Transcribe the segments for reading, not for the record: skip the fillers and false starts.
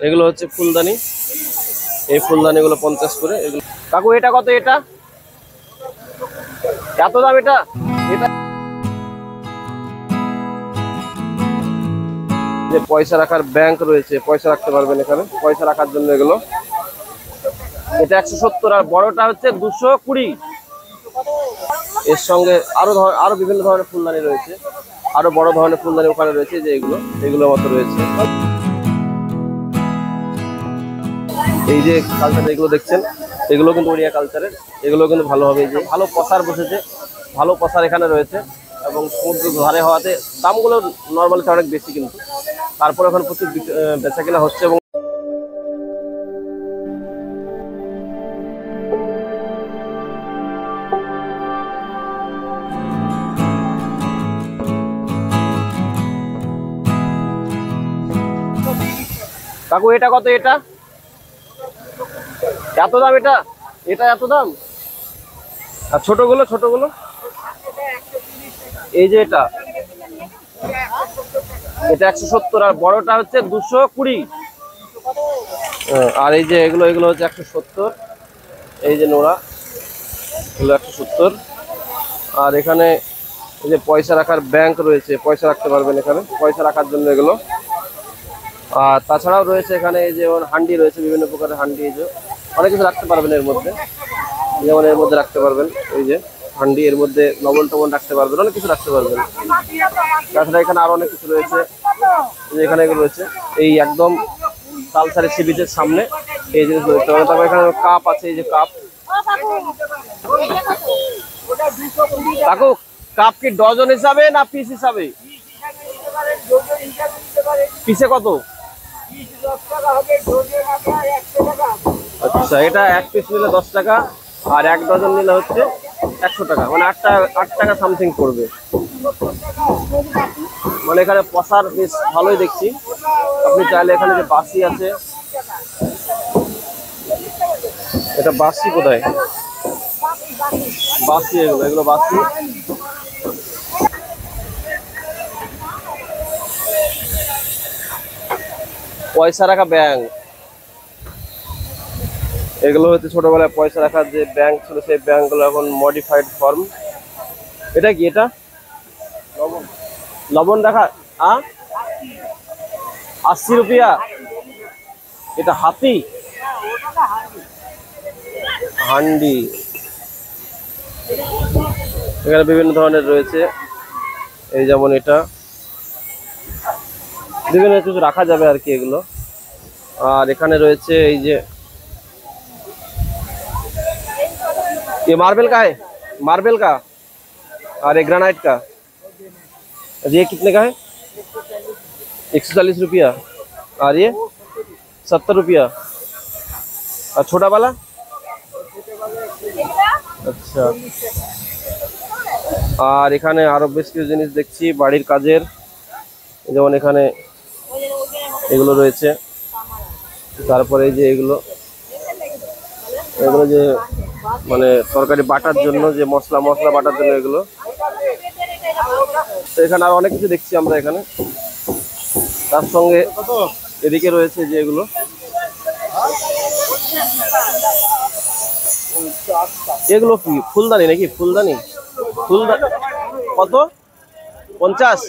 এগুলো হচ্ছে ফুলদানি, এই ফুলদানিগুলো 50 করে। এগুলো কাকু এটা কত? এটা এত দাম? এটা এটা যে পয়সা রাখার ব্যাংক রয়েছে, পয়সা রাখতে পারবেন এখানে, পয়সা রাখার জন্য এগুলো। এটা 170 আর বড়টা হচ্ছে 220। এর সঙ্গে আরো বিভিন্ন ধরনের ফুলদানি রয়েছে, আরো বড় ধরনের ফুলদানি ওখানে রয়েছে, যে এগুলোর মতো রয়েছে। এই যে কালচার এগুলো দেখছেন, এগুলো কিন্তু ওড়িয়া কালচারের, এগুলো কিন্তু ভালো হবে। যে ভালো পসার বসেছে, ভালো পসার এখানে রয়েছে, এবং সমুদ্র ধারে হওয়াতে দামগুলো নর্মালি অনেক বেশি, কিন্তু তারপর এখন প্রচুর বেচা কেনা হচ্ছে। এবং কাকু এটা কত? এটা এত দাম? এটা এটা এত দাম? আর ছোটগুলো এই যে এটা 170 আর বড়টা হচ্ছে 220। আর এই যে এগুলো হচ্ছে 170। এই যে নোড়া, এগুলো 170। আর এখানে এই যে পয়সা রাখার ব্যাংক রয়েছে, পয়সা রাখতে পারবেন এখানে, পয়সা রাখার জন্য এগুলো। আর তাছাড়াও রয়েছে এখানে এই যে হান্ডি রয়েছে, বিভিন্ন প্রকারের হান্ডি, এই যে অনেক কিছু রাখতে পারবেন এর মধ্যে। যেমন এর মধ্যে রাখতে পারবেন এই যে হান্ডি, এর মধ্যে লবণ টবণ রাখতে পারবেন, অনেক কিছু রাখতে পারবেন। তাছাড়া এখানে আরো অনেক কিছু রয়েছে, এখানে এগুলো রয়েছে এই একদম তালসারি সি বিচের সামনে এই জিনিস রয়েছে। তারপর এখানে কাপ আছে, এই যে কাপ। কাকু কাপ কি ডজন হিসাবে না পিস হিসাবে? পিসে কত? আচ্ছা, এটা এক পিস নিলে 10 টাকা, আর 1 ডজন নিলে হচ্ছে 100 টাকা, মানে 8 টাকা সামথিং পড়বে। মানে এখানে পসার বেশ ভালোই দেখছি। আপনি চাইলে এখানে যে বাসি আছে, এটা বাসি কোথায়? বাসি, এগুলো বাসি। পয়সা রাখা ব্যাংক, এগুলো হচ্ছে ছোটবেলায় পয়সা রাখার যে ব্যাংক ছিল, সেই ব্যাংকগুলো এখন মডিফাইড ফর্ম। এটা কি? এটা লবণ রাখা 80 রুপিয়া। এটা হাতি হান্ডি, এখানে বিভিন্ন ধরনের রয়েছে। এই যেমন এটা বিভিন্ন কিছু রাখা যাবে আর কি এগুলো। আর এখানে রয়েছে এই যে ये मार्बल का है, मार्बल का। और ये ग्रेनाइट का। ये कितने का है? 140 रुपया। और ये 70 रुपया। और छोटा वाला? अच्छा। আর এখানে আরো বেশ কিছু জিনিস দেখছি বাড়ির কাজের, যেমন এখানে এগুলো রয়েছে। তারপরে এই যে এগুলো যে মানে তরকারি বাটার জন্য, যে মশলা বাটার জন্য এগুলো। তো এখানে আর অনেক কিছু দেখছি আমরা এখানে। তার সঙ্গে এদিকে রয়েছে যে এগুলো, এগুলো কি ফুলদানি নাকি? ফুলদানি কত? 50।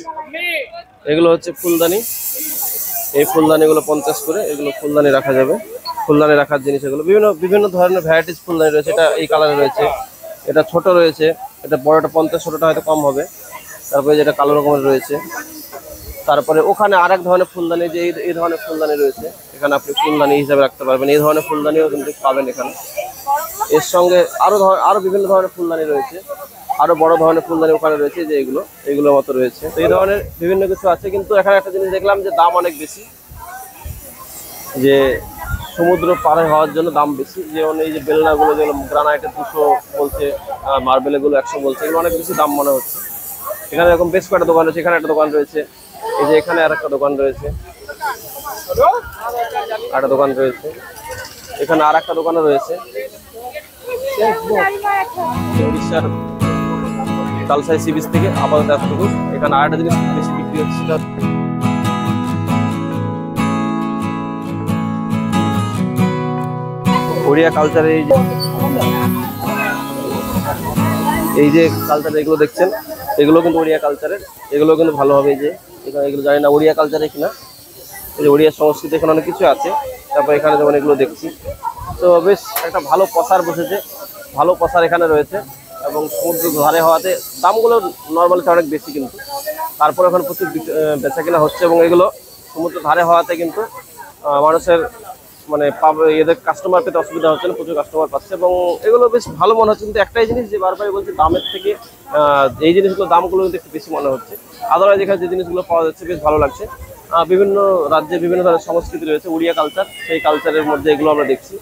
এগুলো হচ্ছে ফুলদানি, এই ফুলদানিগুলো 50 করে। এগুলো ফুলদানি রাখা যাবে, ফুলদানি রাখার জিনিস এগুলো। বিভিন্ন ধরনের ভ্যারাইটিস ফুলদানি রয়েছে। এটা এই কালারে রয়েছে, এটা ছোট রয়েছে, এটা বড়টা 50, ছোটটা হয়তো কম হবে। তারপরে যেটা কালো রকমের রয়েছে। তারপরে ওখানে আরেক ধরনের ফুলদানি, যে এই ধরনের ফুলদানি রয়েছে, এখানে আপনি ফুলদানি হিসাবে রাখতে পারবেন। এই ধরনের ফুলদানিও কিন্তু পাবেন এখানে। এর সঙ্গে আরো বিভিন্ন ধরনের ফুলদানি রয়েছে, আরো বড় ধরনের ফুলদানি ওখানে রয়েছে, যে এগুলোর মতো রয়েছে। তো এই ধরনের বিভিন্ন কিছু আছে, কিন্তু এখানে একটা জিনিস দেখলাম যে দাম অনেক বেশি, যে সমুদ্র পাড়ে হওয়ার জন্য দাম বেশি। যেমন এই যে বেলনাগুলো, যেগুলো গ্রানাইটে 200 বলছে, মার্বেল এগুলো 100 বলছে, এগুলো অনেক বেশি দাম মনে হচ্ছে। এখানে এরকম বেশ কয়েকটা দোকান রয়েছে, এখানে একটা দোকান রয়েছে, এই যে এখানে আর একটা দোকান রয়েছে, এখানে আর একটা দোকানও রয়েছে। উড়িষ্যার তালসাই সি বিচ থেকে আপাতত এতটুকু। এখানে আরেকটা জিনিস বেশি বিক্রি হচ্ছে, ওড়িয়া কালচারে এই যে কালচার এগুলো দেখছেন, এগুলো কিন্তু ওড়িয়া কালচারের, এগুলো কিন্তু ভালো হবে। এই যে এখানে এগুলো জানি না ওড়িয়া কালচারে কিনা, এই যে ওড়িয়া সংস্কৃতি এখানে অনেক কিছু আছে। তারপর এখানে যেমন এগুলো দেখছি, তো বেশ একটা ভালো প্রসার বসেছে, ভালো প্রসার এখানে রয়েছে। এবং সমুদ্র ধারে হওয়াতে দামগুলো নর্মালি অনেক বেশি, কিন্তু তারপর এখন প্রচুর বেচা কেনা হচ্ছে। এবং এগুলো সমুদ্র ধারে হওয়াতে কিন্তু মানুষের মানে এদের কাস্টমার পেতে অসুবিধা হচ্ছে না, প্রচুর কাস্টমার পাচ্ছে। এবং এগুলো বেশ ভালো মনে হচ্ছে। কিন্তু একটাই জিনিস যে বারবারই বলছি, দামের থেকে এই জিনিসগুলো দামগুলো কিন্তু একটু বেশি মনে হচ্ছে। আদারওয়াইজ এখানে যে জিনিসগুলো পাওয়া যাচ্ছে বেশ ভালো লাগছে। বিভিন্ন রাজ্যে বিভিন্ন ধরনের সংস্কৃতি রয়েছে, উড়িয়া কালচার, সেই কালচারের মধ্যে এগুলো আমরা দেখছি।